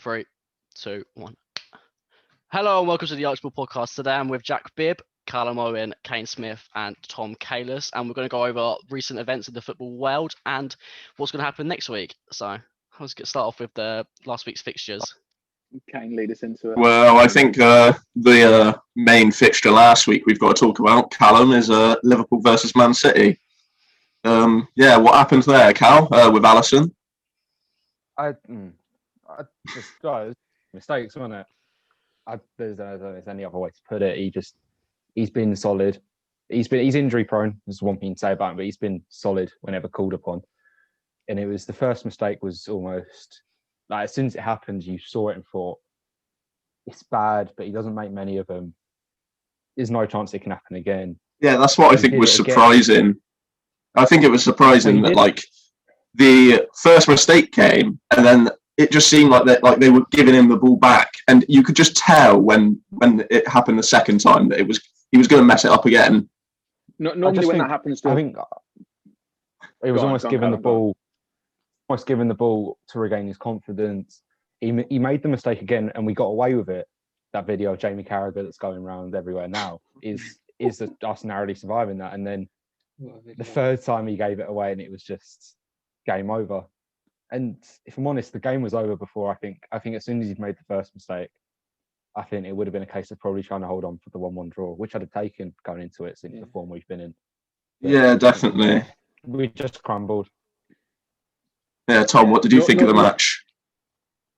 3, 2, 1. Hello and welcome to the ArchBall Podcast. Today I'm with Jack Bibb, Callum Owen, Kane Smith and Tom Kalis, and we're going to go over recent events in the football world and what's going to happen next week. So let's start off with the last week's fixtures. Kane, lead us into it. Well, I think the main fixture last week we've got to talk about, Callum, is Liverpool versus Man City. What happened there, Cal, with Alisson? Guys, mistakes, wasn't it? There's any other way to put it. He's been solid. He's injury prone. There's one thing to say about him, but he's been solid whenever called upon. And it was the first mistake was almost like as soon as it happened, you saw it and thought it's bad, but he doesn't make many of them. There's no chance it can happen again. Yeah, that's what I think was surprising. I think it was surprising that like the first mistake came and then it just seemed like they were giving him the ball back, and you could just tell when it happened the second time that he was going to mess it up again. Normally, when that happens, I think it was almost given the ball to regain his confidence. He made the mistake again, and we got away with it. That video of Jamie Carragher that's going around everywhere now is us narrowly surviving that, and then the third time he gave it away, and it was just game over. And if I'm honest, the game was over before. I think as soon as he'd made the first mistake, I think it would have been a case of probably trying to hold on for the 1-1 draw, which I'd have taken going into it since the form we've been in. But yeah, definitely. We just crumbled. Yeah, Tom, what did you think of the match?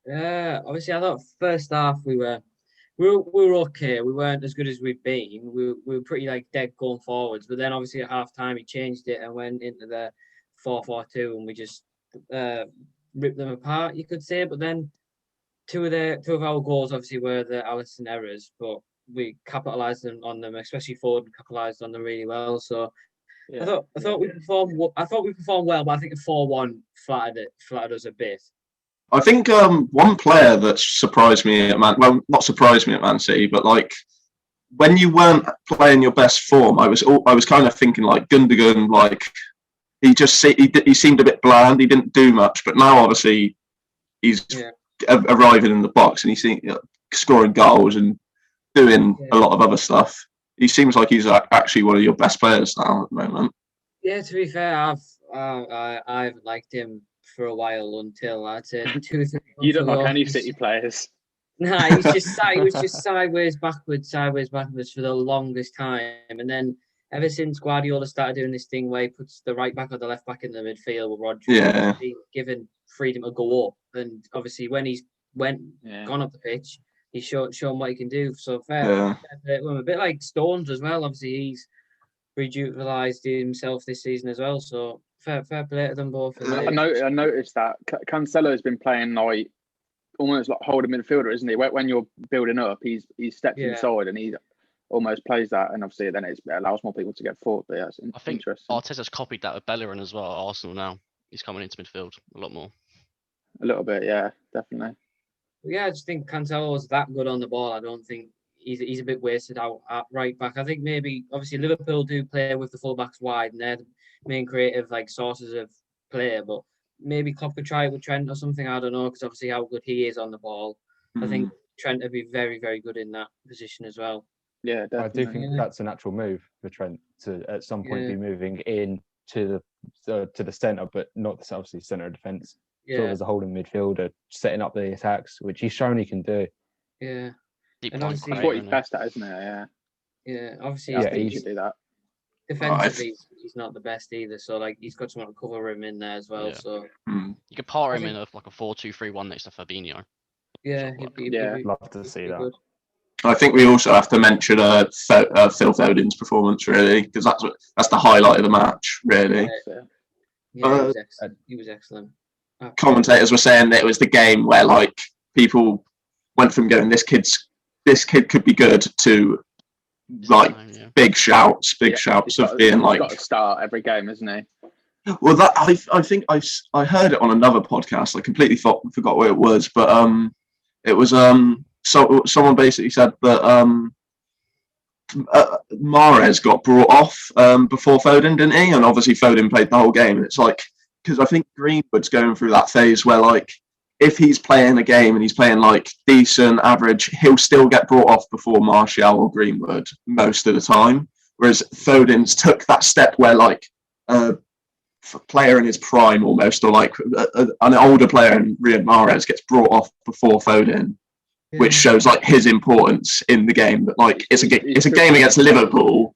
Yeah, obviously, I thought first half we were okay. We weren't as good as we've been. We were pretty dead going forwards. But then obviously at half time he changed it and went into the 4-4-2, and we just ripped them apart, you could say. But then two of our goals obviously were the Alisson errors, but we capitalised on them, especially Foden capitalised on them really well. So yeah. I thought we performed well, but I think the 4-1 flattered us a bit. I think one player that surprised me at not surprised me at Man City, but like when you weren't playing your best form, I was kind of thinking like Gundogan, like he seemed a bit bland. He didn't do much, but now obviously he's arriving in the box and he's scoring goals and doing a lot of other stuff. He seems like he's actually one of your best players now at the moment. Yeah, to be fair, I've liked him for a while until I'd say 2-3. You don't like any City players. Nah, he was just sideways backwards for the longest time, and then ever since Guardiola started doing this thing where he puts the right back or the left back in the midfield with Rodri, he's given freedom to go up, and obviously when he's gone up the pitch, he's shown what he can do. So fair. A bit like Stones as well. Obviously he's rejuvenilised himself this season as well. So fair play to them both. I noticed that Cancelo has been playing like almost like holding midfielder, isn't he? When you're building up, he's stepped inside and he almost plays that, and obviously then it allows more people to get forward. But yeah, I think Arteta's copied that with Bellerin as well at Arsenal now. He's coming into midfield a lot more. A little bit, yeah, definitely. Yeah, I just think Cancelo's that good on the ball. I don't think he's a bit wasted out at right back. I think maybe obviously Liverpool do play with the full backs wide, and they're the main creative sources of play. But maybe Klopp could try it with Trent or something. I don't know, because obviously how good he is on the ball. I think Trent would be very, very good in that position as well. Yeah, definitely. I do think that's a natural move for Trent to at some point be moving in to the centre, but not obviously centre of defence. Sort of as a holding midfielder, setting up the attacks, which he's shown he can do. Yeah, and obviously that's what he's best at, isn't it? Yeah, obviously he should do that. Defensively, he's not the best either. So he's got someone to cover him in there as well. Yeah. So you could part him in a 4-2-3-1 next to Fabinho. Yeah, he'd love to see that. Good. I think we also have to mention Filth Odin's performance, really, because that's the highlight of the match, really. He was excellent. Commentators were saying that it was the game where people went from going this kid could be good to big shouts of being he's got to start every game, isn't he? Well, that I think I heard it on another podcast. I completely forgot what it was, but it was So someone basically said that Mahrez got brought off before Foden, didn't he? And obviously Foden played the whole game. And it's because I think Greenwood's going through that phase where if he's playing a game and he's playing like decent, average, he'll still get brought off before Martial or Greenwood most of the time. Whereas Foden's took that step where like a player in his prime almost, or like an older player in Riyad Mahrez gets brought off before Foden, which shows like his importance in the game. But like it's a game against Liverpool.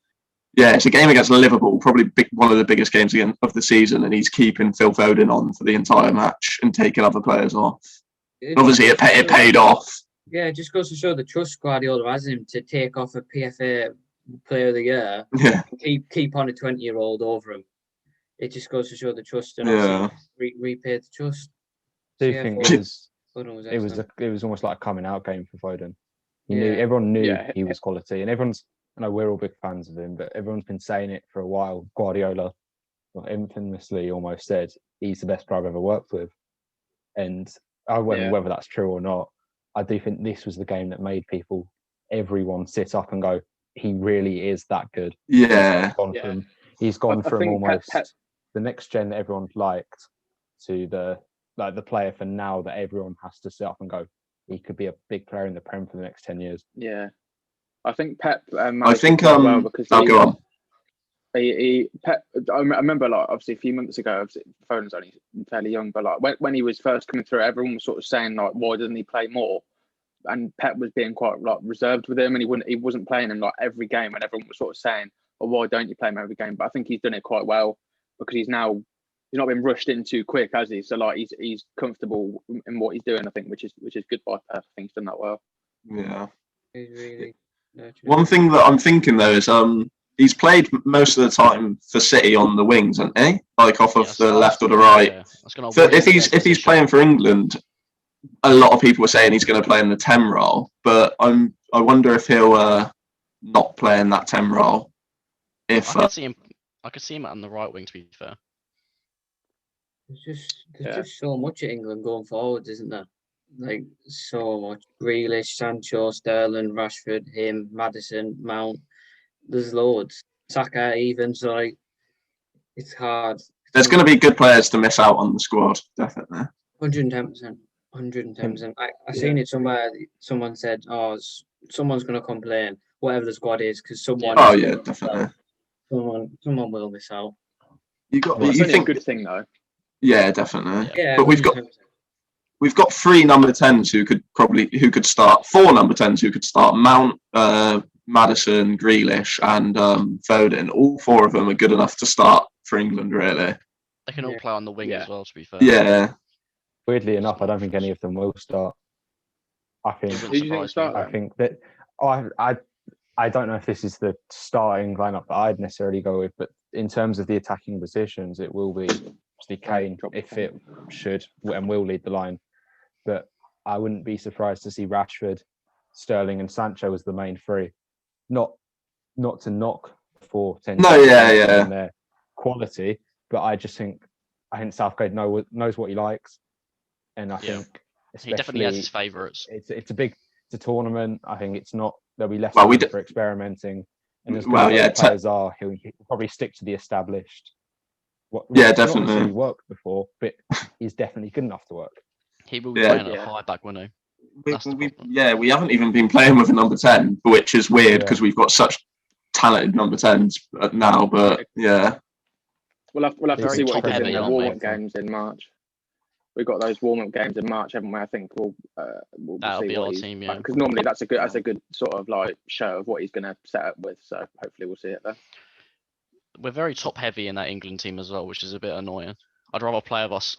Yeah, it's a game against Liverpool, probably one of the biggest games again of the season, and he's keeping Phil Foden on for the entire match and taking other players off. Obviously, it paid off. Yeah, it just goes to show the trust Guardiola has in him to take off a PFA Player of the Year. Yeah, keep on a 20-year-old over him. It just goes to show the trust and repay the trust. I do think it was almost like a coming out game for Foden. Everyone knew he was quality, and I know we're all big fans of him, but everyone's been saying it for a while. Guardiola infamously almost said he's the best player I've ever worked with. And I wonder whether that's true or not. I do think this was the game that made everyone sit up and go, he really is that good. Yeah. He's gone from almost the next gen that everyone liked to the player for now that everyone has to sit up and go, he could be a big player in the Prem for the next 10 years. Yeah. I think Pep. I think because go on. I remember, like, obviously a few months ago, Foden's only fairly young, but like when he was first coming through, everyone was sort of saying like, why doesn't he play more? And Pep was being quite like reserved with him, and he wasn't playing him like every game, and everyone was sort of saying, "Well, why don't you play him every game?" But I think he's done it quite well because he's not been rushed in too quick, has he? So like he's comfortable in what he's doing, I think, which is good by Pep. I think he's done that well. Yeah. He's really. One thing that I'm thinking though is he's played most of the time for City on the wings, hasn't he? Like off of the left or the right. Yeah. So if he's playing for England, a lot of people are saying he's going to play in the 10 role, but I wonder if he'll not play in that 10 role. I could see him on the right wing. To be fair, there's just so much at England going forward, isn't there? Like so much. Grealish, Sancho, Sterling, Rashford, him, Maddison, Mount. There's loads. Saka even. So like, it's hard. There's going to be good players to miss out on the squad, definitely. 110%. 110%. I seen it somewhere. Someone said, "Oh, someone's going to complain, whatever the squad is, because someone." Oh yeah, definitely. Someone will miss out. You think a good thing though? Yeah, definitely. Yeah, but we've got 3 number 10s who could start, 4 number 10s who could start. Mount, Maddison, Grealish, and Foden. All 4 of them are good enough to start for England, really. They can all play on the wing as well. To be fair. Yeah. Weirdly enough, I don't think any of them will start. I think. Who do you think start? I think that I don't know if this is the starting lineup that I'd necessarily go with, but in terms of the attacking positions, it will be obviously Kane if it should and will lead the line. But I wouldn't be surprised to see Rashford, Sterling, and Sancho as the main 3. Not to knock 4-10. No, yeah. Their quality, but I think Southgate knows what he likes. And I think he definitely has his favourites. It's a tournament. I think it's not. There'll be less for experimenting. And as players are, he'll probably stick to the established. Definitely. He worked before, but he's definitely good enough to work. He will be playing at a high back, won't he? We haven't even been playing with a number 10, which is weird because we've got such talented number 10s now. But yeah, we'll have to see what he does in the warm-up games in March. We've got those warm-up games in March, haven't we? I think we'll that'll see be our team, yeah. Because normally that's a good sort of like show of what he's going to set up with. So hopefully we'll see it there. We're very top-heavy in that England team as well, which is a bit annoying. I'd rather play with us.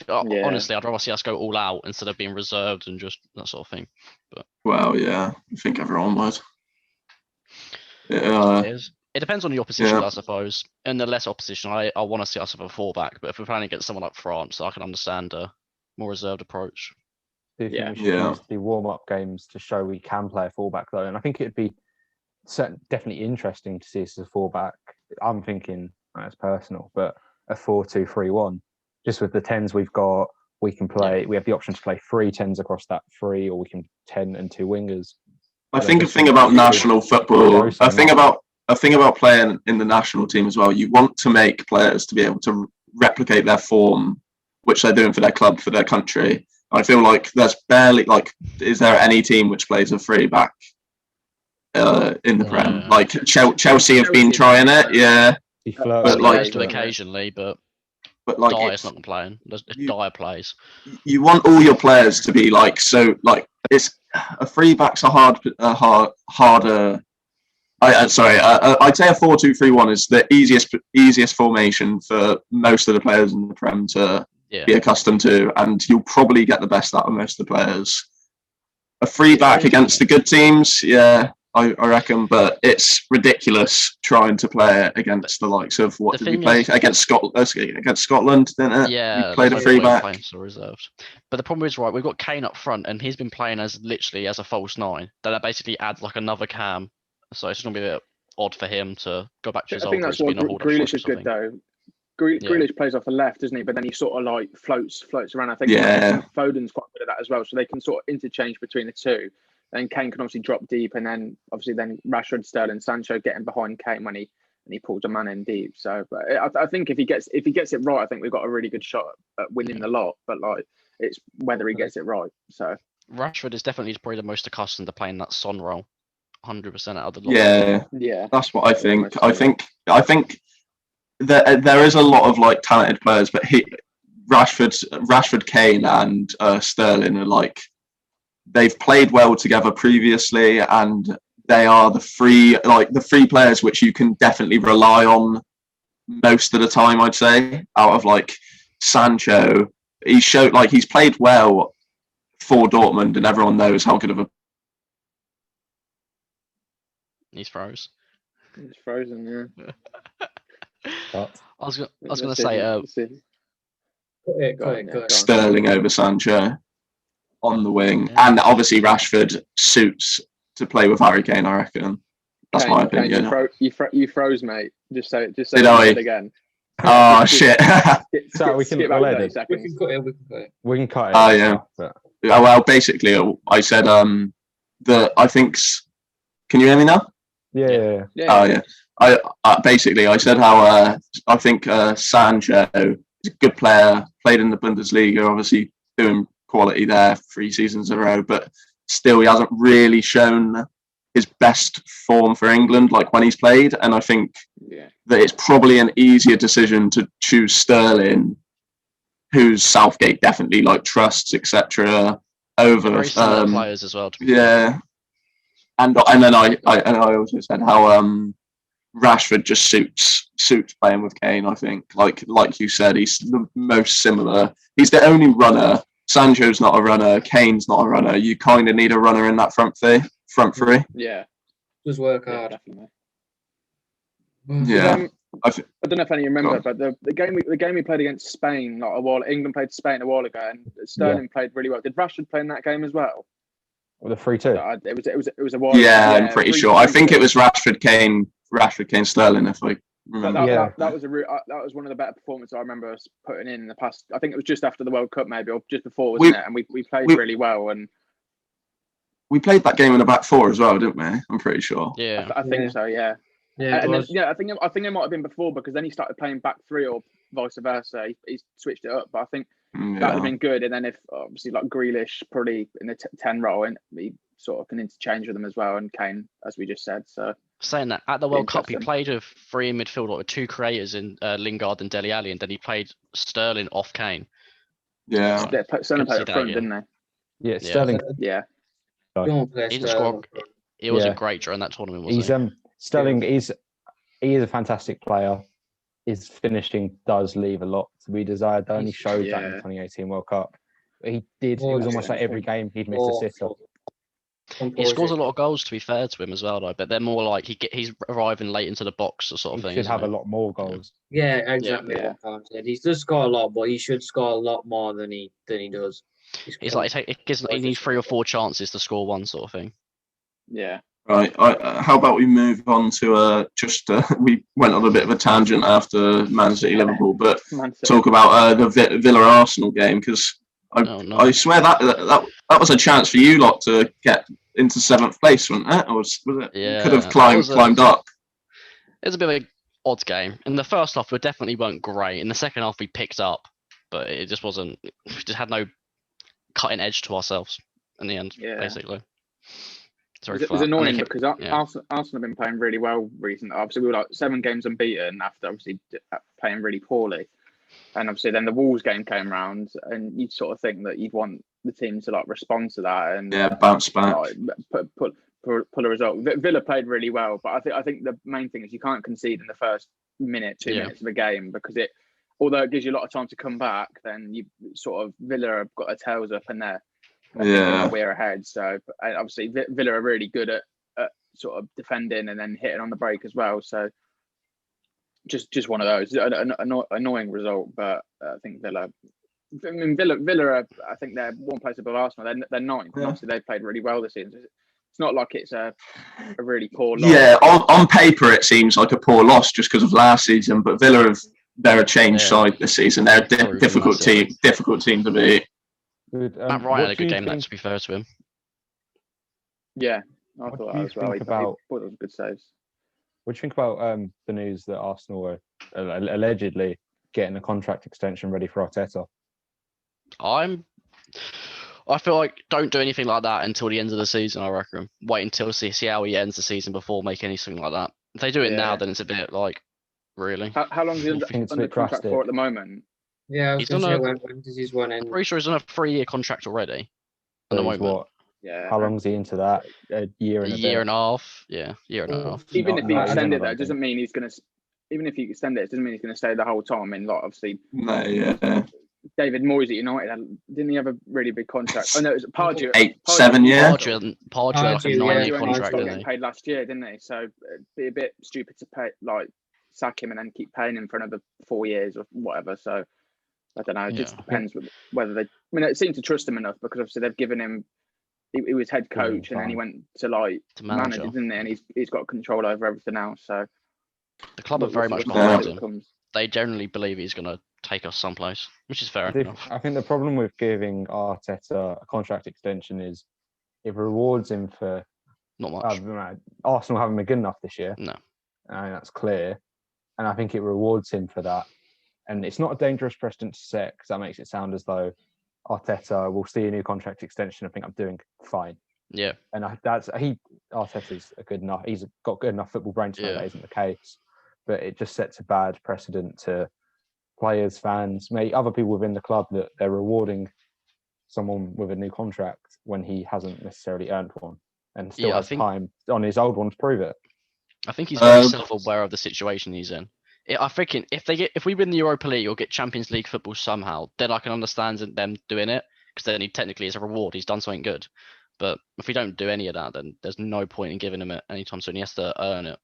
Honestly, I'd rather see us go all out instead of being reserved and just that sort of thing. But well, yeah, I think everyone would. It depends on the opposition, I suppose. And the less opposition, I want to see us have a 4-back. But if we're playing against someone like France, I can understand a more reserved approach. Do you think we should use the warm-up games to show we can play a 4-back though? And I think it'd be definitely interesting to see us as a 4-back. I'm thinking that's personal, but a 4-2-3-1. Just with the 10s we've got, we can play. We have the option to play 3 10s across that 3, or we can 10 and 2 wingers. I think a thing about national football. A thing about playing in the national team as well. You want to make players to be able to replicate their form, which they're doing for their club, for their country. I feel like there's barely is there any team which plays a free back in the Prem? Like Chelsea have been trying it, yeah. But like occasionally, but like Dyer's not playing. Dyer plays. You want all your players to be like so. Like it's a free back's harder. I'd say a 4-2-3-1 is the easiest formation for most of the players in the Prem to be accustomed to, and you'll probably get the best out of most of the players. A free back against the good teams, I reckon, but it's ridiculous trying to play it against the likes of what did we play against Scotland? Against Scotland, didn't it? Yeah, we played a free back. Reserved. But the problem is, right, we've got Kane up front, and he's been playing as a false nine. That basically adds like another cam, so it's going to be a bit odd for him to go back to his old. I think that's why Grealish is good though. Grealish plays off the left, doesn't he? But then he sort of like floats around. I think Foden's quite good at that as well, so they can sort of interchange between the two. Then Kane can obviously drop deep, and then obviously Rashford, Sterling, Sancho getting behind Kane when he pulls a man in deep. So, but I think if he gets it right, I think we've got a really good shot at winning the lot. But like, it's whether he gets it right. So Rashford is definitely probably the most accustomed to playing that Son role, 100% out of the lot. Yeah, that's what I think. I think there is a lot of like talented players, but Rashford, Kane, and Sterling are like. They've played well together previously, and they are the free players which you can definitely rely on most of the time. I'd say out of like Sancho, he's played well for Dortmund, and everyone knows how good of a. He's froze. He's frozen, yeah. I was gonna say, Sterling over Sancho. On the wing, and obviously Rashford suits to play with Harry Kane. I reckon that's my opinion. You froze, mate. Just say it again. Oh shit! So we can cut it. We can cut it. Oh yeah. Well, basically, I said that I think. Can you hear me now? Yeah. Oh yeah. I said how I think Sancho is a good player. Played in the Bundesliga, obviously doing quality there 3 seasons in a row, but still he hasn't really shown his best form for England like when he's played, and I think that it's probably an easier decision to choose Sterling, who's Southgate definitely like trusts, etc. over players as well. And then I also said how Rashford just suits playing with Kane. I think like you said, he's the most similar. He's the only runner. Sancho's not a runner. Kane's not a runner. You kind of need a runner in that front three. Yeah, just work hard. Definitely. Yeah, I don't know if any of you remember, but the game we played against Spain, England played Spain a while ago, and Sterling played really well. Did Rashford play in that game as well? With the 3-2. It was a while. Yeah, I'm pretty sure. I think it was Rashford, Kane, Sterling. If I remember. That was one of the better performances I remember us putting in the past. I think it was just after the World Cup, maybe, or just before, wasn't it? And we played really well, and we played that game in a back four as well, didn't we? I'm pretty sure. Yeah, I think so. Yeah. Yeah, I think it might have been before, because then he started playing back three or vice versa. He switched it up, but I think that would have been good. And then if obviously like Grealish probably in the 10 role, and he sort of can interchange with them as well, and Kane, as we just said. So saying that at the World Cup, he played with 3 in midfield, with 2 creators in Lingard and Dele Alli, and then he played Sterling off Kane. Yeah, Sterling played up front, didn't they? Yeah, Sterling. Yeah, he wasn't great during that tournament, was he? Sterling he is a fantastic player. His finishing does leave a lot to be desired. They only showed that in the 2018 World Cup. It was almost like every game he'd miss a sitter. He scores a lot of goals, to be fair to him as well, though. But they're more like he's arriving late into the box, sort of thing. He should have a lot more goals. Yeah, exactly. Yeah. What said. He does score a lot, but he should score a lot more than he does. He's like he needs 3 or 4 chances to score one, sort of thing. Yeah. Right. How about we move on to we went on a bit of a tangent after Man City Liverpool, but talk about the Villa Arsenal game, because I swear that was a chance for you lot to get into 7th place, wasn't it? Or was it? Yeah. Could have climbed up. It was a bit of an odd game. In the first half, we definitely weren't great. In the second half, we picked up, but it just wasn't. We just had no cutting edge to ourselves in the end, Yeah. basically. It was annoying because Arsenal have been playing really well recently. Obviously, we were like 7 games unbeaten after obviously playing really poorly. And obviously then the Wolves game came around and you'd sort of think that you'd want the team to like respond to that and bounce back, like, pull a result. Villa played really well, but I think the main thing is you can't concede in the first minute, 2 minutes of a game, because although it gives you a lot of time to come back, then you sort of Villa have got their tails up and we're ahead. So obviously Villa are really good at sort of defending and then hitting on the break as well. So just one of those, an annoying result. But I think Villa are, I think they're one place above Arsenal. They're ninth. Yeah. Obviously they played really well this season. It's not like it's a really poor loss. Yeah, on paper it seems like a poor loss just because of last season, but Villa they're a changed side this season. They're a difficult team to beat. Matt Ryan had a good game, to be fair to him. Yeah, I thought that as well. He thought it was good saves. What do you think about the news that Arsenal were allegedly getting a contract extension ready for Arteta? I feel like don't do anything like that until the end of the season, I reckon. Wait until see how he ends the season before making anything like that. If they do it now, then it's a bit like, really. How long is he under contract for at the moment? Yeah, when does his one end? I'm pretty sure he's on a 3-year contract already. At the moment. What? Yeah. How long is he into that? A year and a half. Yeah, year and a half. Even if he extended that, doesn't mean he's going to. Even if he extended it, doesn't mean he's going to stay the whole time. I mean, like obviously. No, yeah. David Moyes at United, didn't he have a really big contract? Oh no, it was Pardew. 7 years. Pardew like a 9-year contract, didn't he? Paid last year, didn't he? So it'd be a bit stupid to sack him and then keep paying him for another 4 years or whatever. So I don't know. It just depends whether they. I mean, it seemed to trust him enough because obviously they've given him. He was head coach and then he went to manager, didn't he? And he's got control over everything else. So the club are very much behind him. They generally believe he's going to take us someplace, which is fair enough. I think the problem with giving Arteta a contract extension is it rewards him for not much. Arsenal haven't been good enough this year. No, that's clear, and I think it rewards him for that. And it's not a dangerous precedent to set because that makes it sound as though Arteta will see a new contract extension. I think I'm doing fine. Yeah, and Arteta's a good enough. He's got good enough football brain to know that isn't the case. But it just sets a bad precedent to players, fans, maybe other people within the club that they're rewarding someone with a new contract when he hasn't necessarily earned one and still has time on his old one to prove it. I think he's very self-aware of the situation he's in. I think if we win the Europa League or get Champions League football somehow, then I can understand them doing it because then he technically is a reward. He's done something good. But if we don't do any of that, then there's no point in giving him it anytime soon. He has to earn it.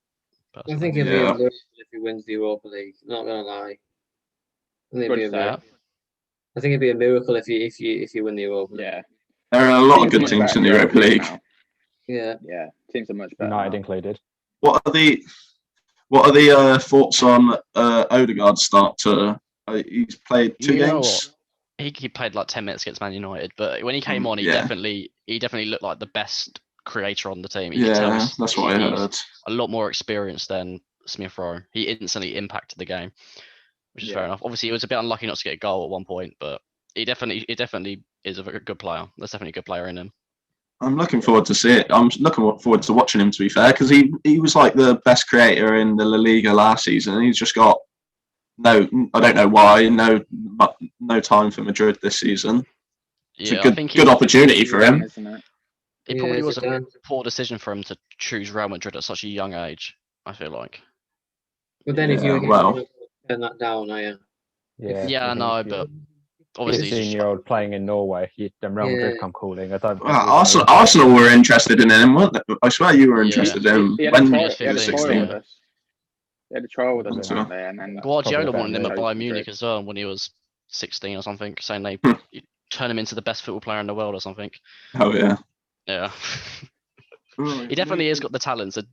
I think it'd be a miracle if he wins the Europa League. Not gonna lie. I think it'd be a miracle if you win the Europa League. Yeah. There are a lot of good teams in the Europa League. Yeah. Teams are much better. United included. What are the thoughts on Odegaard's start to? He's played 2 games. He played like 10 minutes against Man United, but when he came on, he definitely looked like the best creator on the team. That's what I heard. A lot more experienced than Smith Rowe. He instantly impacted the game, which is fair enough. Obviously, he was a bit unlucky not to get a goal at one point, but he definitely is a very good player. There's definitely a good player in him. I'm looking forward to see it. I'm looking forward to watching him, to be fair, because he was like the best creator in the La Liga last season, and he's just got I don't know why, no time for Madrid this season. It's a good opportunity for him. Isn't it? It probably was a poor decision for him to choose Real Madrid at such a young age, I feel like. But then if you turn that down, are you? Yeah, I know, but obviously 16-year-old playing in Norway, then Real Madrid come calling. Arsenal were interested in him, weren't they? I swear you were interested in him when he was 16. He had a trial with us, and then Guardiola wanted him at Bayern Munich as well when he was 16 or something, saying they turn him into the best football player in the world or something. Oh yeah. Yeah. He definitely has got the talent to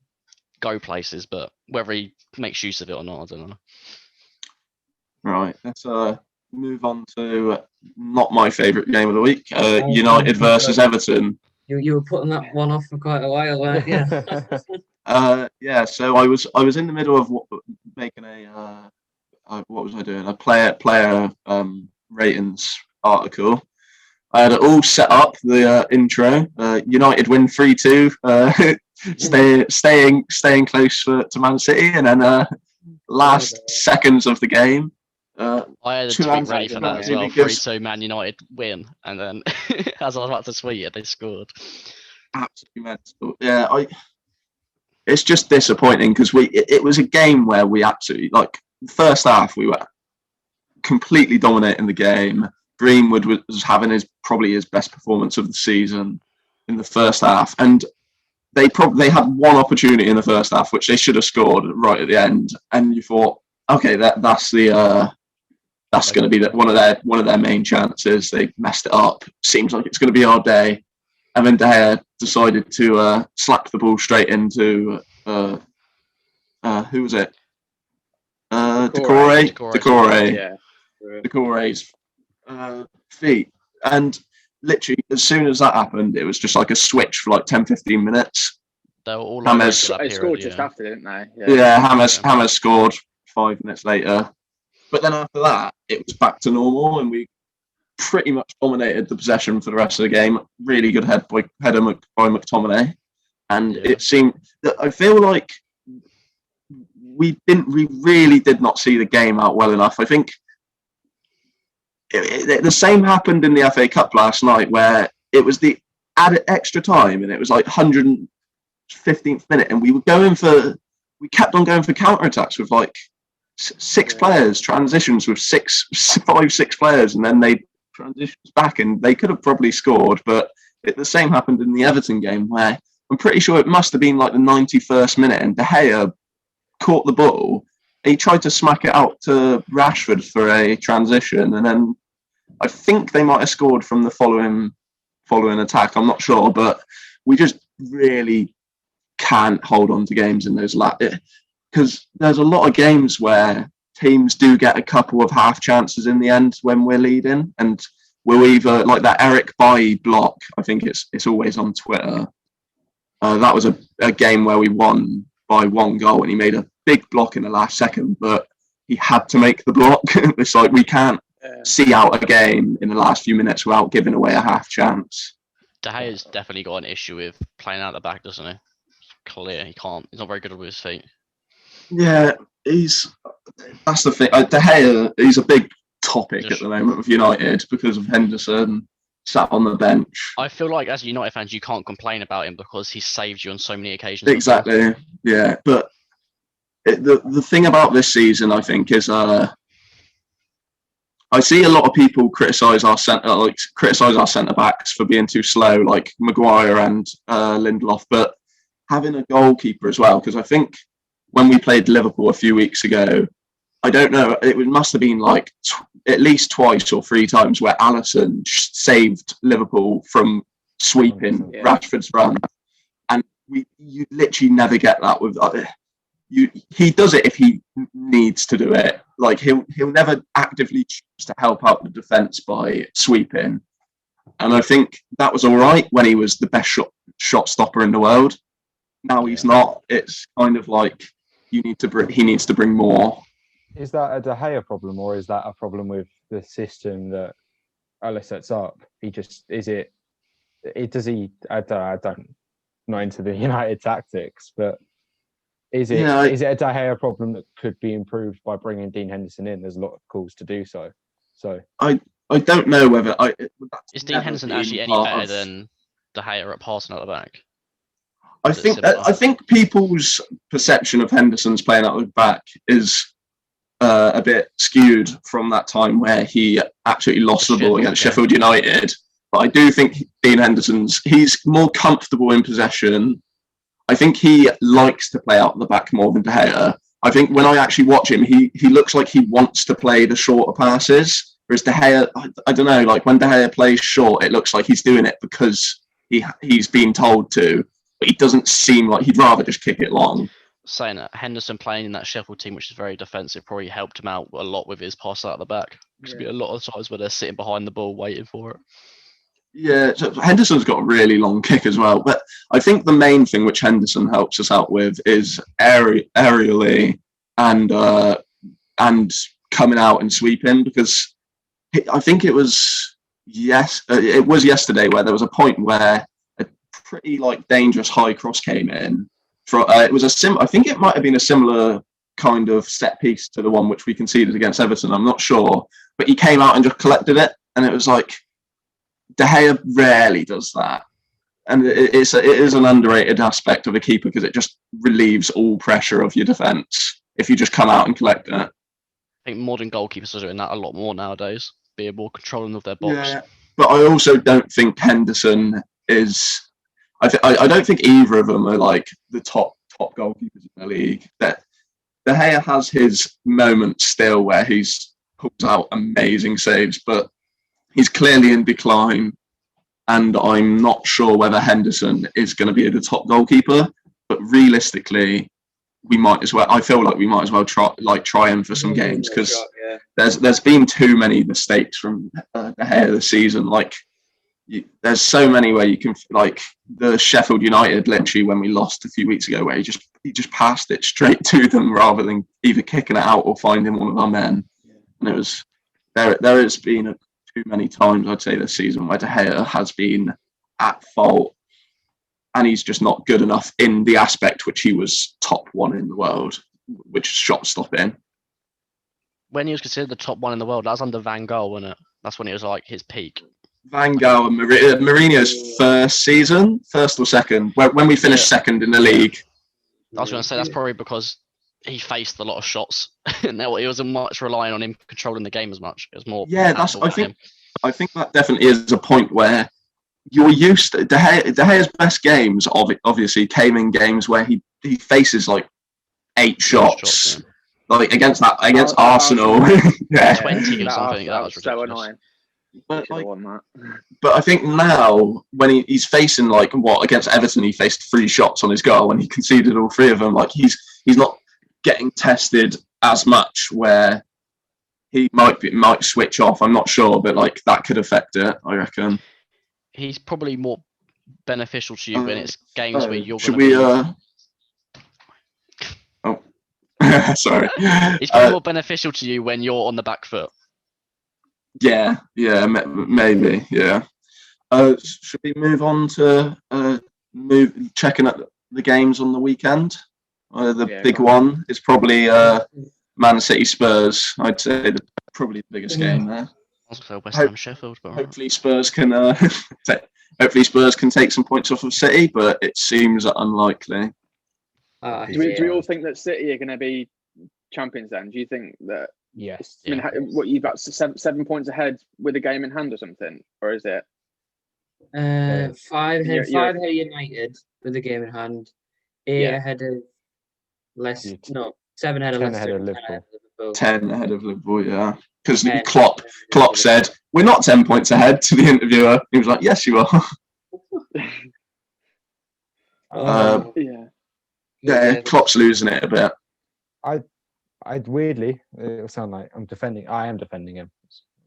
go places, but whether he makes use of it or not, I don't know. Right, let's move on to not my favourite game of the week, United versus Everton. You were putting that one off for quite a while, weren't you? So I was in the middle of making what was I doing? A player ratings article. I had it all set up, the intro. United win 3-2, staying close to Man City, and then last seconds of the game. I had a tweet ready for that as well. 3-2 Man United win, and then as I was about to tweet it, they scored. Absolutely mental. Yeah, it's just disappointing because it was a game where we absolutely, like, first half we were completely dominating the game. Greenwood was having probably his best performance of the season in the first half, and they had one opportunity in the first half which they should have scored right at the end, and you thought, okay, that's going to be one of their main chances. They messed it up. Seems like it's going to be our day, and then De Gea decided to slap the ball straight into who was it? Decore's feet, and literally as soon as that happened, it was just like a switch for like 10-15 minutes. They were all they scored just after, didn't they? Hammers scored 5 minutes later, but then after that it was back to normal, and we pretty much dominated the possession for the rest of the game. Really good header by McTominay, and it seemed that I feel like we really did not see the game out well enough. I think the same happened in the FA Cup last night, where it was the added extra time, and it was like 115th minute, and we kept on going for counter-attacks with like six players, transitions with five, six players, and then they transitions back, and they could have probably scored. But the same happened in the Everton game, where I'm pretty sure it must have been like the 91st minute, and De Gea caught the ball. He tried to smack it out to Rashford for a transition, and then I think they might have scored from the following attack. I'm not sure, but we just really can't hold on to games in those because there's a lot of games where teams do get a couple of half chances in the end when we're leading, and we'll either, like that Eric Bailly block, I think it's always on Twitter. That was a game where we won by 1 goal, and he made a big block in the last second, but he had to make the block. It's like we can't see out a game in the last few minutes without giving away a half chance. De Gea's definitely got an issue with playing out the back, doesn't he? It's clear he can't. He's not very good with his feet. Yeah, that's the thing. De Gea, he's a big topic at the moment with United because of Henderson sat on the bench. I feel like as United fans, you can't complain about him because he saved you on so many occasions. Exactly. Yeah, but the thing about this season, I think, is I see a lot of people criticise our centre backs for being too slow, like Maguire and Lindelof, but having a goalkeeper as well, because I think when we played Liverpool a few weeks ago, I don't know, it must have been like at least twice or 3 times where Alisson saved Liverpool from sweeping Rashford's run, and you literally never get that with. He does it if he needs to do it. Like he'll never actively choose to help out the defence by sweeping. And I think that was all right when he was the best shot stopper in the world. Now he's not. It's kind of like he needs to bring more. Is that a De Gea problem, or is that a problem with the system that Alice sets up? I don't not into the United tactics, but is it a De Gea problem that could be improved by bringing Dean Henderson in? There's a lot of calls to do so. So I don't know whether is Dean Henderson actually any better than De Gea at passing at the back? I think people's perception of Henderson's playing out the back is a bit skewed from that time where he absolutely lost the ball against Sheffield United. But I do think Dean he's more comfortable in possession. I think he likes to play out the back more than De Gea. I think when I actually watch him, he looks like he wants to play the shorter passes. Whereas De Gea, I don't know, like when De Gea plays short, it looks like he's doing it because he's been told to. But he doesn't seem like he'd rather just kick it long. Saying that Henderson playing in that Sheffield team, which is very defensive, probably helped him out a lot with his pass out of the back. There's be a lot of times where they're sitting behind the ball waiting for it. Yeah, so Henderson's got a really long kick as well. But I think the main thing which Henderson helps us out with is aerially and coming out and sweeping, because I think it was Yes, it was yesterday where there was a point where a pretty like dangerous high cross came in. It was I think it might have been a similar kind of set piece to the one which we conceded against Everton. I'm not sure, but he came out and just collected it, and it was like De Gea rarely does that, and it is an underrated aspect of a keeper because it just relieves all pressure of your defence if you just come out and collect it. I think modern goalkeepers are doing that a lot more nowadays, being more controlling of their box. Yeah, but I also don't think Henderson is. I don't think either of them are like the top goalkeepers in the league. That De Gea has his moments still where he's pulls out amazing saves, but he's clearly in decline. And I'm not sure whether Henderson is going to be the top goalkeeper. But realistically, we might as well. I feel like we might as well try him for some games because there's been too many mistakes from De Gea this season. Like there's so many where you can like the Sheffield United literally when we lost a few weeks ago where he just passed it straight to them rather than either kicking it out or finding one of our men. And it was there has been too many times I'd say this season where De Gea has been at fault and he's just not good enough in the aspect which he was top one in the world, which is shot stopping. When he was considered the top one in the world, that was under Van Gaal, wasn't it? That's when it was like his peak. Van Gaal and Mourinho's first or second, when we finished second in the league. I was going to say that's probably because he faced a lot of shots, and he wasn't much relying on him controlling the game as much. It was more. Yeah, I think that definitely is a point where you're used to De Gea's best games. Obviously, came in games where he faces like 8 shots, like against Arsenal. Yeah, 20 or something. That was so annoying. But I think now when he's facing like against Everton, he faced 3 shots on his goal and he conceded all 3 of them. Like he's not getting tested as much where he might switch off. I'm not sure, but like that could affect it. I reckon he's probably more beneficial to you when it's games where you're. Should we? Oh, sorry. He's probably more beneficial to you when you're on the back foot. Yeah, maybe, yeah. Should we move on to checking at the games on the weekend? The big one is probably Man City Spurs. I'd say probably the biggest game there. I was going to say West Ham Sheffield, but hopefully Spurs can take some points off of City, but it seems unlikely. Do we all think that City are going to be champions then? Do you think that? Yes. I mean, what you've got 7 points ahead with a game in hand or something, or is it? 5 ahead United with a game in hand. 8 ahead of 7 ahead of Liverpool. 10 ahead of Liverpool, yeah. Because Klopp said, "We're not 10 points ahead" to the interviewer. He was like, "Yes, you are." Yeah, Klopp's losing it a bit. I'd weirdly, it'll sound like I am defending him.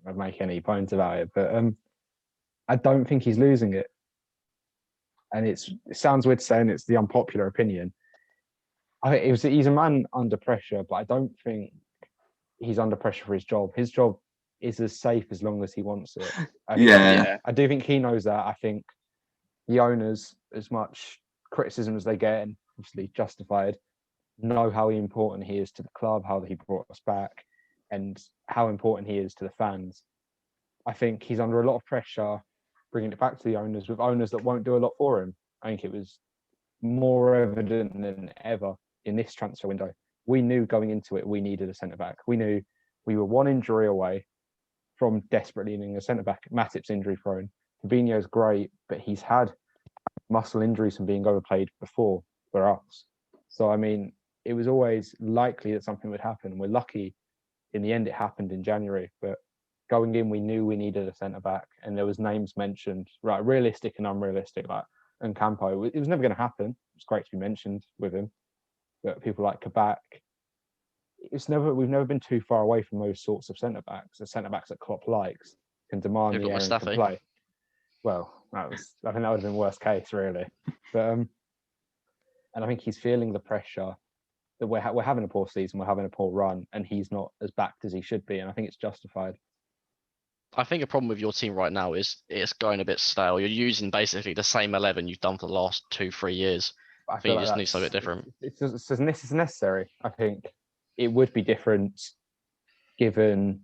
I don't make any points about it, but I don't think he's losing it. And it sounds weird saying it's the unpopular opinion. He's a man under pressure, but I don't think he's under pressure for his job. His job is as safe as long as he wants it. I do think he knows that. I think the owners, as much criticism as they get, and obviously justified, know how important he is to the club, how he brought us back, and how important he is to the fans. I think he's under a lot of pressure bringing it back to the owners, with owners that won't do a lot for him. I think it was more evident than ever in this transfer window. We knew going into it we needed a centre-back. We knew we were 1 injury away from desperately needing a centre-back. Matip's injury prone. Fabinho's great, but he's had muscle injuries from being overplayed before for us. So, I mean, it was always likely that something would happen. We're lucky in the end it happened in January, but going in we knew we needed a centre-back, and there was names mentioned, right, realistic and unrealistic, like Campo. It was never going to happen. It's great to be mentioned with him, but people like Kabak, we've never been too far away from those sorts of centre-backs. The centre-backs that Klopp likes can demand the air and can play. Well, I think that would have been worst case, really. But and I think he's feeling the pressure that we're having a poor season, we're having a poor run, and he's not as backed as he should be, and I think it's justified. I think a problem with your team right now is it's going a bit stale. You're using basically the same 11 you've done for the last 2-3 years. I I feel think you like just need something different. It's necessary. I think it would be different given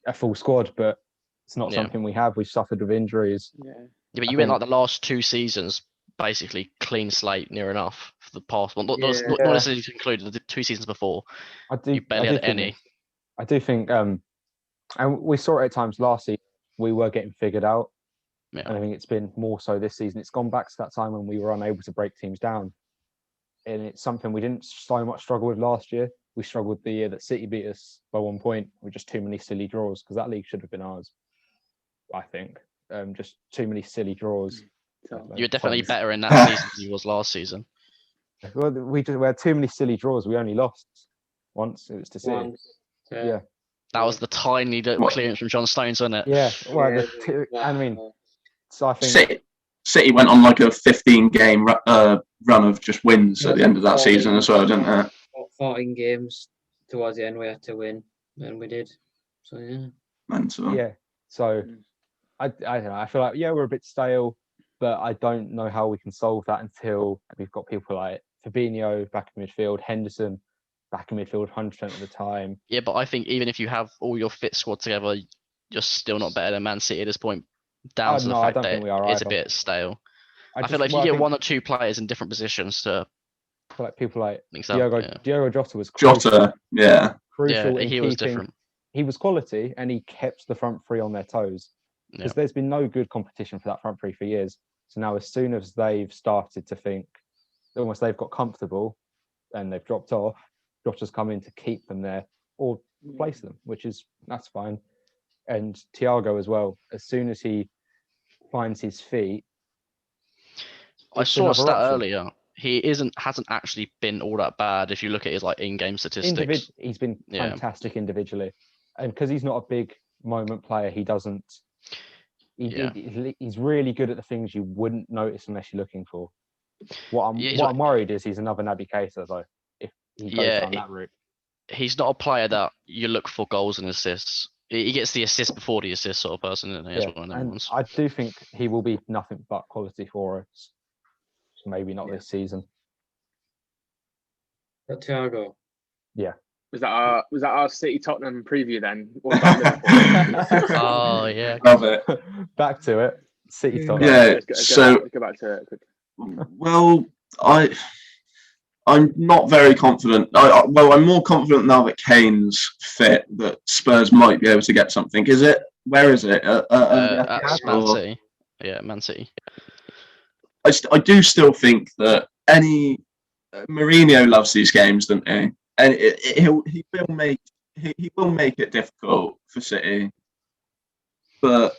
a full squad, but it's not something we have. We've suffered with injuries. Yeah. Yeah, but you went like the last 2 seasons basically clean slate near enough for the past one. Not necessarily included the 2 seasons before. You barely had any. I do think, and we saw it at times last season, we were getting figured out. Yeah. And I think it's been more so this season. It's gone back to that time when we were unable to break teams down. And it's something we didn't so much struggle with last year. We struggled the year that City beat us by 1 point with just too many silly draws, because that league should have been ours, I think. Just too many silly draws. You're definitely better in that season than you was last season. Well, we had too many silly draws. We only lost once. It was to City. Yeah. That was the tiny little clearance from John Stones, wasn't it? Yeah. Well, I mean, so I think City went on like a 15-game run of just wins at the end of that season as well, didn't they? 14 games towards the end we had to win, and we did. So yeah. Mental. Yeah. So I don't know. I feel like we're a bit stale, but I don't know how we can solve that until we've got people like Fabinho back in midfield, Henderson back in midfield 100% of the time. Yeah, but I think even if you have all your fit squad together, you're still not better than Man City at this point. Down to the fact that it's a bit stale. I feel like if you get 1 or 2 players in different positions to, I feel like people like Diogo Jota was crucial. Crucial. He was different. He was quality, and he kept the front three on their toes. Because there's been no good competition for that front three for years. So now, as soon as they've started to think, almost they've got comfortable, and they've dropped off, Jota's come in to keep them there or replace them, that's fine. And Thiago as well. As soon as he finds his feet, I saw a stat earlier. He hasn't actually been all that bad if you look at his like in-game statistics. He's been fantastic individually, and because he's not a big moment player, he doesn't. He's really good at the things you wouldn't notice unless you're looking for. What I'm worried is he's another Naby Keita though. If he goes down that route, he's not a player that you look for goals and assists. He gets the assist before the assist sort of person, isn't he? And I do think he will be nothing but quality for us. Maybe not this season. But Thiago. Yeah. Was that our City Tottenham preview then? What about Liverpool? Oh yeah. Love it. Back to it. City Tottenham. Yeah. Let's go back to it. Well, I'm not very confident. I'm more confident now that Kane's fit that Spurs might be able to get something. Is it? Where is it? At Man City. Yeah, Man City. I do still think that Mourinho loves these games, doesn't he? And he will make it difficult for City. But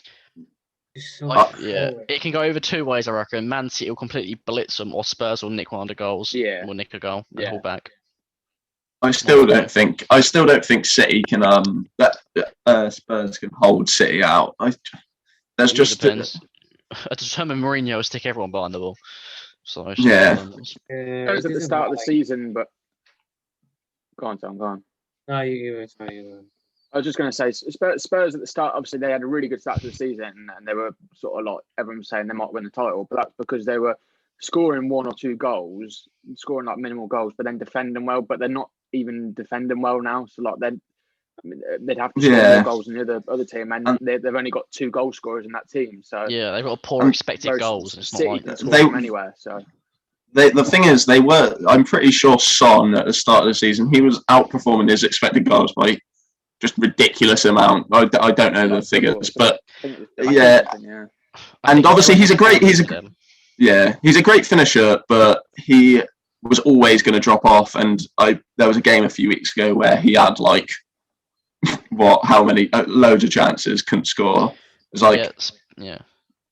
it can go over 2 ways, I reckon. Man City will completely blitz them, or Spurs will nick one of the goals. Yeah, will nick a goal and pull back. I still don't think City can Spurs can hold City out. There's just depends. A determined Mourinho will stick everyone behind the ball. So it was at the start of the season, but go on, Tom. Go on. No, you. I was just going to say, Spurs at the start, obviously they had a really good start to the season, and they were sort of like everyone was saying they might win the title, but that's because they were scoring 1 or 2 goals, scoring like minimal goals, but then defending well. But they're not even defending well now, so like they'd have to score more goals than the other team, and they've only got 2 goal scorers in that team. So they've got a poor expected goals. And it's City not can score from anywhere. So the thing is, I'm pretty sure Son at the start of the season he was outperforming his expected goals by just ridiculous amount. I don't know the figures, but and obviously he's a great finisher, but he was always going to drop off. And there was a game a few weeks ago where he had like how many loads of chances, couldn't score. It's like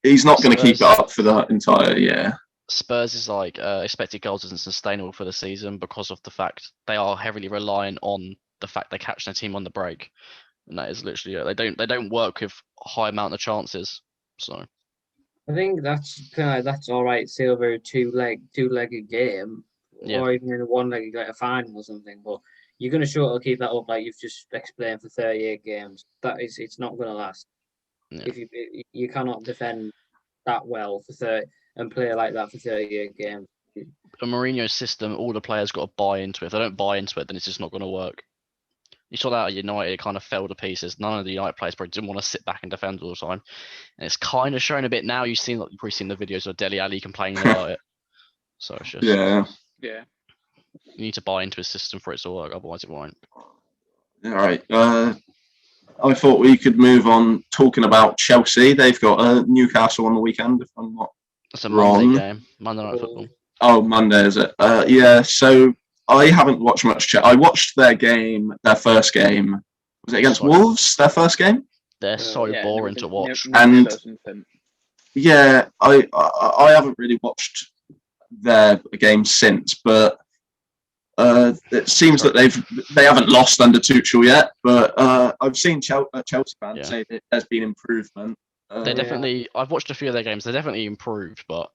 he's not going to keep it up for the entire year. Spurs is like expected goals isn't sustainable for the season because of the fact they are heavily relying on the fact they catch their team on the break, and that is literally it. They don't work with high amount of chances. So I think that's all right. Say over a two-legged game, or even in a one-legged like a final or something. But you're going to struggle to keep that up, like you've just explained, for 38 games. It's not going to last. If you cannot defend that well for 30 and play like that for 38 games. A Mourinho system, all the players got to buy into it. If they don't buy into it, then it's just not going to work. You saw that at United, it kind of fell to pieces. None of the United players probably didn't want to sit back and defend all the time. And it's kind of showing a bit now. You've probably seen the videos of Dele Alli complaining about it. So it's just Yeah. you need to buy into a system for it to work, otherwise it won't. All right. I thought we could move on talking about Chelsea. They've got Newcastle on the weekend, if I'm not It's a wrong. Monday game. Monday Night Football. Oh, Monday, is it? Yeah, so I haven't watched much. I watched their first game. Was it against Wolves, their first game? They're so boring to watch. And yeah, I haven't really watched their game since, but it seems that they haven't lost under Tuchel yet. But I've seen Chelsea fans say that there's been improvement. They're definitely. I've watched a few of their games. They're definitely improved, but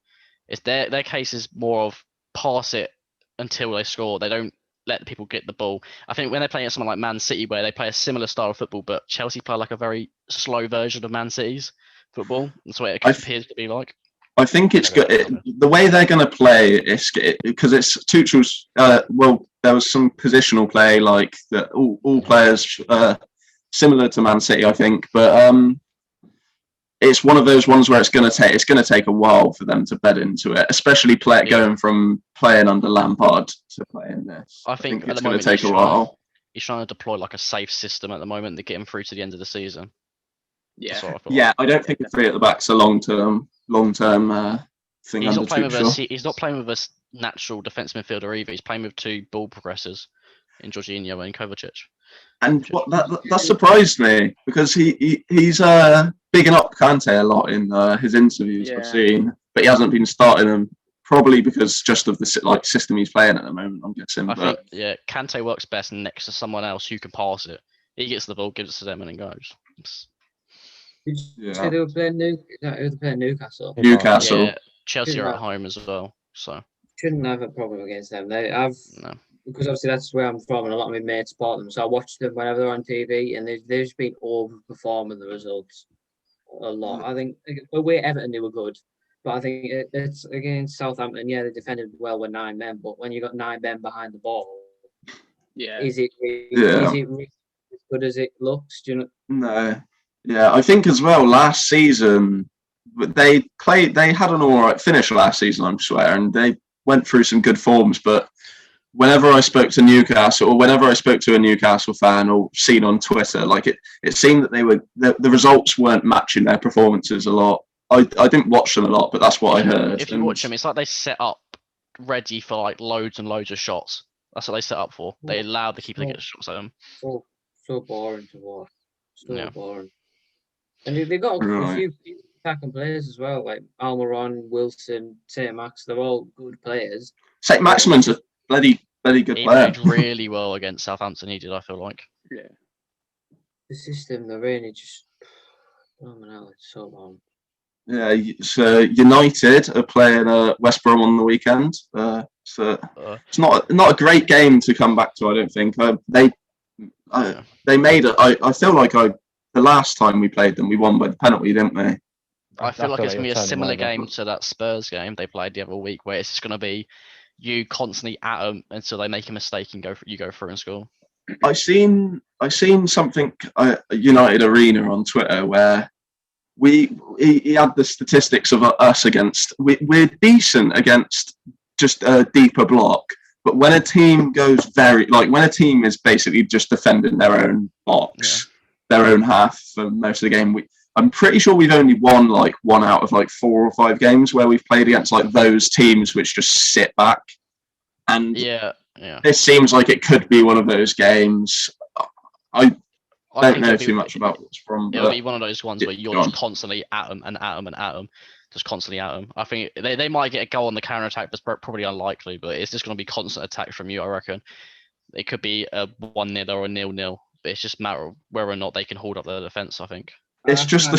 it's their case is more of pass it until they score. They don't let the people get the ball. I think when they're playing someone like Man City, where they play a similar style of football, but Chelsea play like a very slow version of Man City's football. That's what it appears to be like. I think it's good. The way they're going to play is because it's Tuchel's. There was some positional play like that. All players similar to Man City, I think, but it's one of those ones where it's going to take a while for them to bed into it, especially going from playing under Lampard to playing this. I think it's going to take a while. He's trying to deploy like a safe system at the moment to get him through to the end of the season. Yeah, I don't think a three at the back's a long term thing. He's not playing with a natural defence midfielder either. He's playing with two ball progressors in Jorginho and Kovacic. And that surprised me because he's bigging up Kante a lot in his interviews I've seen, but he hasn't been starting them probably because just of the system he's playing at the moment. I'm guessing. I think Kante works best next to someone else who can pass it. He gets the ball, gives it to them, and it goes. Did you say they were playing Newcastle? Newcastle. Yeah, Chelsea are at home as well, so shouldn't have a problem against them. Because obviously that's where I'm from, and a lot of my mates support them. So I watch them whenever they're on TV, and they've just been overperforming the results a lot. I think away Everton they were good, but I think it's against Southampton. Yeah, they defended well with 9 men, but when you got 9 men behind the ball, is it really as good as it looks? Do you know? No. Yeah, I think as well last season they had an all right finish last season, I swear, and they went through some good forms. But whenever I spoke to Newcastle, or whenever I spoke to a Newcastle fan or seen on Twitter, like it seemed that the results weren't matching their performances a lot. I didn't watch them a lot, but that's what I heard. If you watch them, it's like they set up ready for like loads and loads of shots. That's what they set up for. They allowed the keeper to get shots at them. So boring to watch. Boring. And they've got a few attacking players as well, like Almiron, Wilson, St. Max. They're all good players. St. Maximin's a bloody good player. He played really well against Southampton. He did, I feel like. Yeah. The system, they're really just. Oh man, it's so long. Yeah, so United are playing West Brom on the weekend. So it's not a great game to come back to. I don't think they made it. I feel like the last time we played them, we won by the penalty, didn't we? I feel like it's going to be a similar game to that Spurs game they played the other week, where it's just going to be you constantly at them until they make a mistake and you go through and score. I seen something United Arena on Twitter where he had the statistics of us against. We're decent against just a deeper block, but when a team goes when a team is basically just defending their own box. Yeah. Their own half for most of the game. I'm pretty sure we've only won like 1 out of like 4 or 5 games where we've played against like those teams which just sit back. And this seems like it could be one of those games. I don't know too much about what's from. It'll be one of those ones where you're just constantly at them and at them and at them, just constantly at them. I think they might get a goal on the counter attack, but it's probably unlikely. But it's just going to be constant attack from you, I reckon. It could be a 1-0 or a 0-0. But it's just a matter of whether or not they can hold up their defence, I think. It's just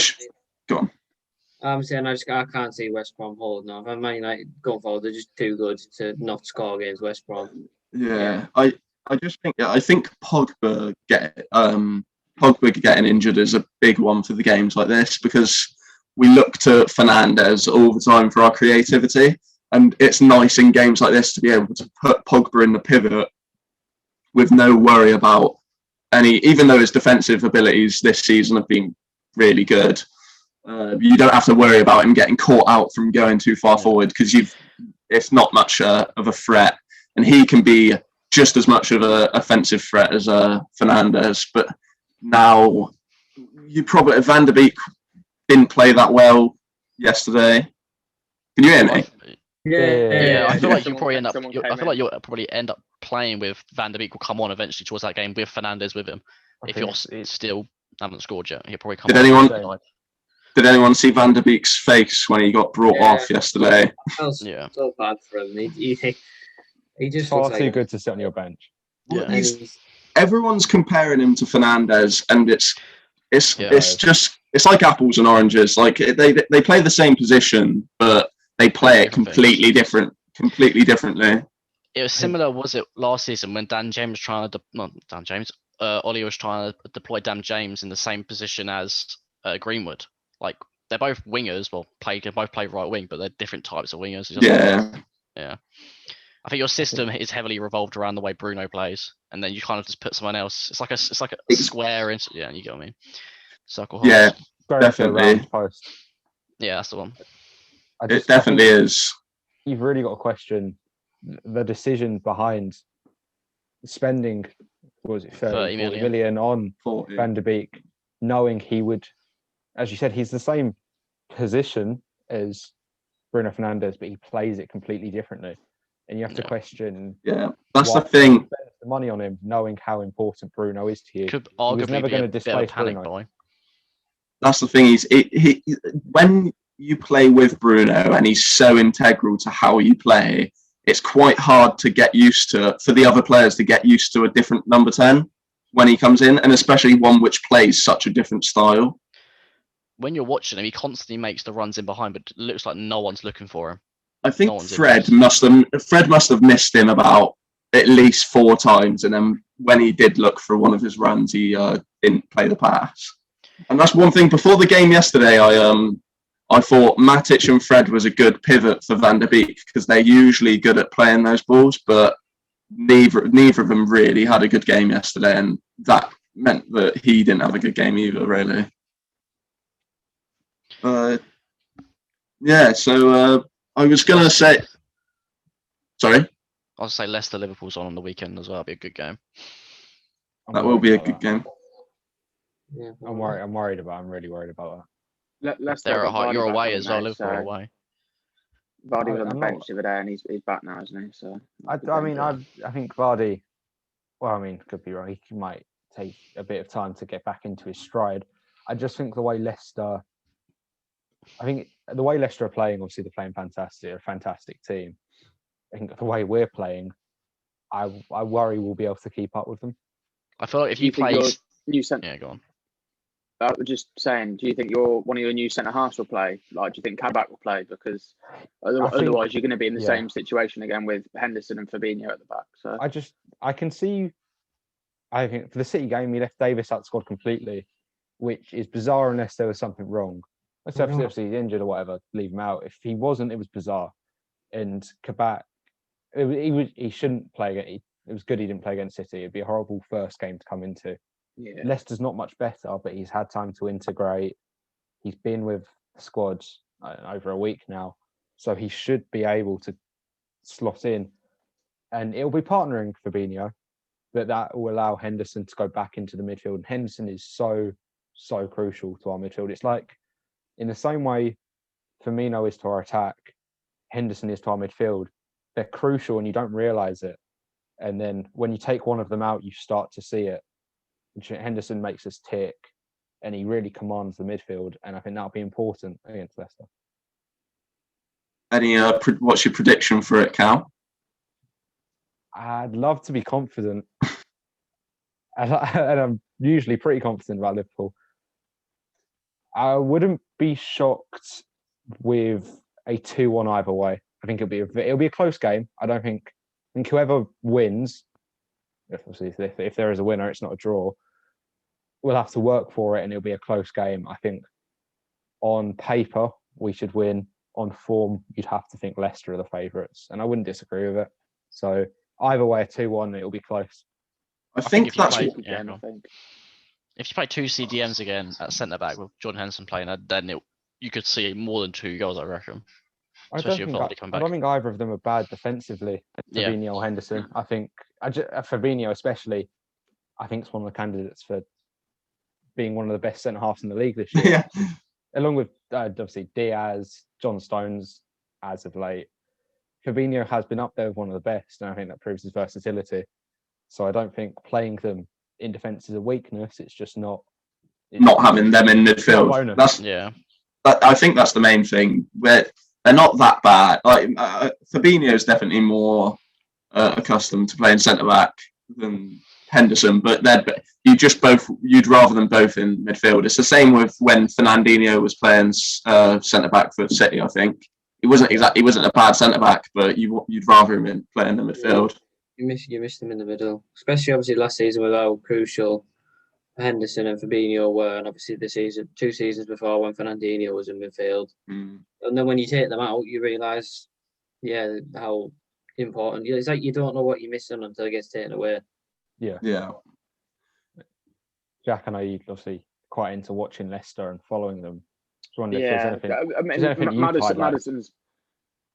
go on. I'm saying I can't see West Brom holding off. Man United going forward, they're just too good to not score against West Brom. Yeah. I think Pogba Pogba getting injured is a big one for the games like this, because we look to Fernandes all the time for our creativity, and it's nice in games like this to be able to put Pogba in the pivot with no worry about even though his defensive abilities this season have been really good, you don't have to worry about him getting caught out from going too far forward, because it's not much of a threat, and he can be just as much of an offensive threat as Fernandes. But now, Van der Beek didn't play that well yesterday. Can you hear me? Yeah. I feel like you'll probably end up playing with Van der Beek will come on eventually towards that game with Fernandes with him. If you're still haven't scored yet, he'll probably come on. Did anyone see Van der Beek's face when he got brought off yesterday? That was so bad for him. He just far too good to sit on your bench. Yeah. Everyone's comparing him to Fernandes, and it's like apples and oranges. Like they play the same position, but they play it completely differently. It was similar, was it, last season when Ollie was trying to deploy Dan James in the same position as Greenwood. Like, they're both wingers. Well, both play right wing, but they're different types of wingers. Yeah. I think your system is heavily revolved around the way Bruno plays, and then you kind of just put someone else. It's like a square. You get what I mean? Circle. Yeah, definitely. Yeah, that's the one. It definitely is. You've really got to question the decision behind spending, what was it, 30 million on Van der Beek, knowing he would, as you said, he's the same position as Bruno Fernandes, but he plays it completely differently. And you have to question. Yeah, that's the thing. Spend the money on him, knowing how important Bruno is to you. Could arguably never be going a to bit of a displace panic Bruno. buy. That's the thing. When you play with Bruno and he's so integral to how you play, it's quite hard to get used to, for the other players to get used to a different number 10 when he comes in, and especially one which plays such a different style. When you're watching him, he constantly makes the runs in behind, but it looks like no one's looking for him. I think Fred must have missed him about at least 4 times, and then when he did look for one of his runs, he didn't play the pass. And that's one thing. Before the game yesterday, I thought Matic and Fred was a good pivot for Van der Beek, because they're usually good at playing those balls, but neither of them really had a good game yesterday, and that meant that he didn't have a good game either, really. So I was going to say... Sorry? I'll say Leicester Liverpool's on the weekend as well. It'll be a good game. That will be a good game. Yeah, I'm really worried about that. You're away as well. Liverpool are away. Vardy was on the bench the other day, and he's back now, isn't he? So I think Vardy. Well, I mean, could be right. He might take a bit of time to get back into his stride. I just think the way Leicester are playing, obviously they're playing fantastic. They're a fantastic team. I think the way we're playing, I worry we'll be able to keep up with them. I feel like if you play, go on. I was just saying, do you think one of your new centre halves will play? Like, do you think Kabak will play? Because otherwise, you're going to be in the same situation again with Henderson and Fabinho at the back. So I can see. I think for the City game, he left Davis out the squad completely, which is bizarre unless there was something wrong. Obviously he's injured or whatever, leave him out. If he wasn't, it was bizarre. And Kabak, he shouldn't play. It was good he didn't play against City. It'd be a horrible first game to come into. Yeah. Leicester's not much better, but he's had time to integrate. He's been with the squad over a week now, so he should be able to slot in. And it'll be partnering Fabinho, but that will allow Henderson to go back into the midfield. And Henderson is so crucial to our midfield. It's like, in the same way Firmino is to our attack, Henderson is to our midfield. They're crucial and you don't realise it. And then when you take one of them out, you start to see it. Henderson makes us tick, and he really commands the midfield, and I think that'll be important against Leicester. What's your prediction for it, Cal? I'd love to be confident, and I'm usually pretty confident about Liverpool. I wouldn't be shocked with a 2-1 either way. I think it'll be a close game. I think whoever wins, if there is a winner, it's not a draw. we'll have to work for it, and it'll be a close game. I think on paper we should win. On form, you'd have to think Leicester are the favourites, and I wouldn't disagree with it. So either way, 2-1, it'll be close. I think that's if you what. play, I think. If you play 2 CDMs again at centre back with Jordan Henderson playing, then you could see more than 2 goals, I reckon. I don't think either of them are bad defensively. Fabinho or Henderson. I think Fabinho especially. I think it's one of the candidates for being one of the best centre halves in the league this year. Yeah. Along with obviously Diaz, John Stones, as of late. Fabinho has been up there with one of the best, and I think that proves his versatility. So I don't think playing them in defence is a weakness. It's just not having them in midfield. I think that's the main thing. They're not that bad. Like Fabinho is definitely more accustomed to playing centre back than Henderson, but you'd rather them both in midfield. It's the same with when Fernandinho was playing centre back for City. I think he wasn't a bad centre back, but you'd rather him playing in midfield. You missed him in the middle, especially obviously last season with how crucial Henderson and Fabinho were, and obviously the 2 seasons before when Fernandinho was in midfield. And then when you take them out, you realise, how important. It's like you don't know what you're missing until it gets taken away. Yeah. Jack, I know you're obviously quite into watching Leicester and following them.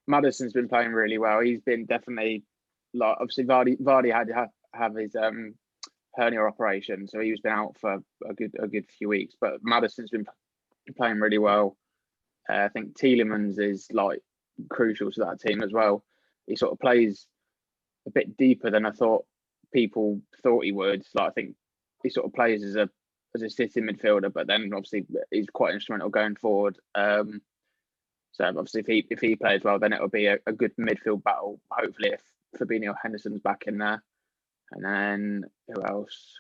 Maddison's been playing really well. He's been definitely, like, obviously Vardy had to have his hernia operation, so he's been out for a good few weeks. But Maddison's been playing really well. I think Tielemans is like crucial to that team as well. He sort of plays a bit deeper than I thought people thought he would. Like, I think he sort of plays as a sitting midfielder, but then obviously he's quite instrumental going forward. So obviously if he plays well, then it'll be a good midfield battle. Hopefully, if Fabinho Henderson's back in there, and then who else?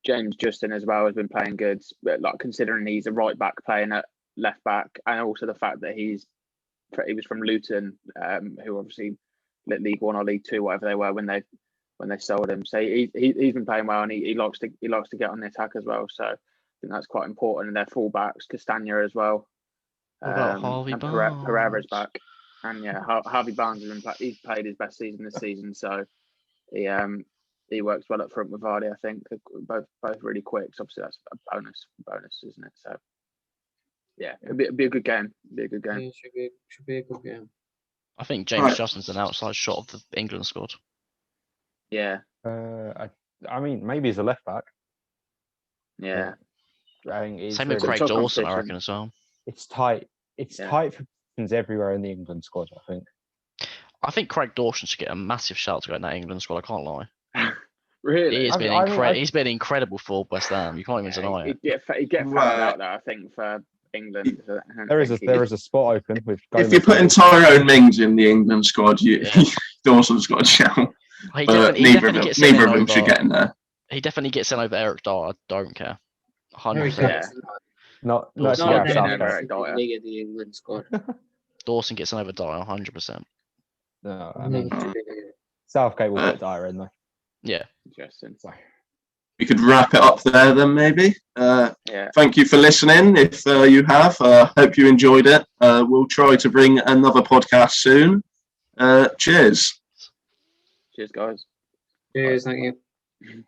James Justin as well has been playing good. But, like, considering he's a right back playing at left back, and also the fact that he was from Luton, who obviously League One or League Two, whatever they were when they sold him. So he's been playing well, and he likes to get on the attack as well. So I think that's quite important. And their fullbacks, Castagna as well. Harvey Barnes? Pereira's back, and Harvey Barnes he's played his best season this season. So he works well up front with Vardy. I think both really quick. So obviously that's a bonus, isn't it? So yeah, it'll be a good game. Yeah, should be a good game. I think James Justin's an outside shot of the England squad. Yeah. I mean, maybe he's a left back. Yeah. Same with Craig Dawson, I reckon, as well. It's tight. It's tight for positions everywhere in the England squad, I think. I think Craig Dawson should get a massive shout to go in that England squad. I can't lie. Really? He's been incredible for West Ham. You can't even deny it. He'd get found out there, I think, for England. There is a spot open with. If you're putting Tyrone Mings in the England squad, Dawson's got a shout. Neither of them should get in there. He definitely gets sent over Eric Dyer. I don't care. 100%. Not the England squad. Dawson gets sent over Dyer. 100%. No, I mean Southgate will get Dyer in though. Yeah. Interesting. We could wrap it up there then, maybe. Thank you for listening. If you have, hope you enjoyed it. We'll try to bring another podcast soon. Cheers. Cheers, guys. Cheers, thank you.